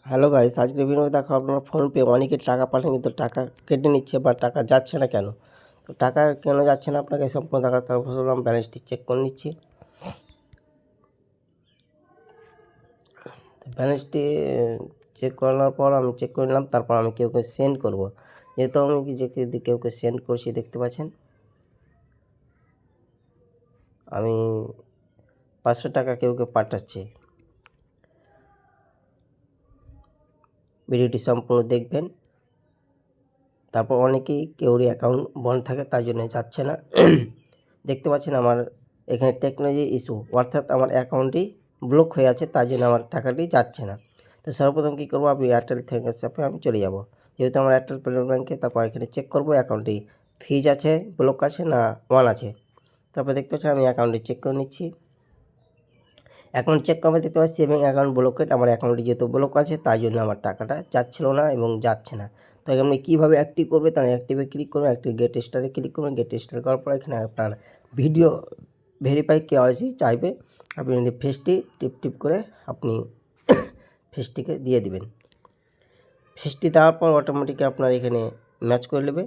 Hello guys, আজকের ভিডিওতে দেখো আপনারা ফোনপে অনেকে টাকা পাঠান কিন্তু টাকা কেটে নিচ্ছে বা টাকা যাচ্ছে না কেন। তো টাকা কেন যাচ্ছে না আপনাকে সম্পূর্ণ টাকা তারপর ব্যালেন্সটি চেক করে নিচ্ছি। তো ব্যালেন্সটি চেক করার পর আমি চেক করে নিলাম, তারপর আমি কেউকে সেন্ড করব। যেহেতু আমি যে কেউকে সেন্ড করছি দেখতে পাচ্ছেন, আমি 500 টাকা কেউকে পাঠাচ্ছি। ভিডিওটি সম্পূর্ণ দেখবেন। তারপর অনেকেই কেউরই অ্যাকাউন্ট বন্ধ থাকে তাই জন্য যাচ্ছে না। দেখতে পাচ্ছেন আমার এখানে টেকনোলজি ইস্যু, অর্থাৎ আমার অ্যাকাউন্টটি ব্লক হয়ে আছে, তাই জন্য আমার টাকাটি যাচ্ছে না। তো সর্বপ্রথম কী করবো, আমি এয়ারটেল থেকে অ্যাপে আমি চলে যাব। যেহেতু আমার এয়ারটেল পেমেন্ট ব্যাঙ্কে, তারপর এখানে চেক করবো অ্যাকাউন্টটি ফ্রিজ আছে, ব্লক আছে না ওয়ান আছে। তারপর দেখতে পাচ্ছি আমি অ্যাকাউন্টটি চেক করে নিচ্ছি। অ্যাকাউন্ট চেক করবে দেখতে পাচ্ছি সেভিং অ্যাকাউন্ট ব্লকেড, আমার অ্যাকাউন্টটি যেহেতু ব্লক আছে তাই জন্য আমার টাকাটা যাচ্ছিল না এবং যাচ্ছে না। তো আপনি কীভাবে অ্যাক্টিভ করবে, তাহলে অ্যাক্টিভে ক্লিক করবেন, অ্যাক্টিভ গেট স্টারে ক্লিক করবেন। গেট স্টার করার পর এখানে আপনার ভিডিও ভেরিফাই কেওয়াইসি চাইবে, আপনি ফেসটি টিপ করে আপনি ফেসটিকে দিয়ে দিবেন। ফেসটি দেওয়ার পর অটোমেটিক আপনার এখানে ম্যাচ করে নেবে।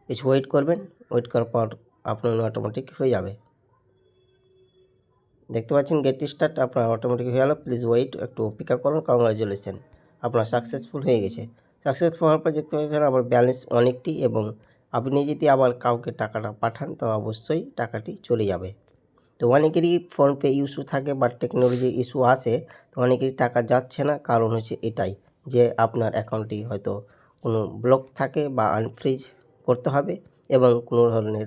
কিছু ওয়েট করবেন, ওয়েট করার পর আপনার অটোমেটিক হয়ে যাবে। দেখতে পাচ্ছেন গেট স্টার্ট আপনার অটোমেটিক হয়ে গেল। প্লিজ ওয়েট, একটু অপেক্ষা করুন। কংগ্রাচুলেশন, আপনার সাকসেসফুল হয়ে গেছে। সাকসেসফুল হওয়ার পর দেখতে পাচ্ছেন আমার ব্যালেন্স অনেকটি, এবং আপনি যদি আবার কাউকে টাকাটা পাঠান তো অবশ্যই টাকাটি চলে যাবে। তো অনেকেরই ফোনপে ইস্যু থাকে বা টেকনোলজি ইস্যু আসে, তো অনেকেরই টাকা যাচ্ছে না। কারণ হচ্ছে এটাই যে আপনার অ্যাকাউন্টটি হয়তো কোনো ব্লক থাকে বা আনফ্রিজ করতে হবে এবং কোনো ধরনের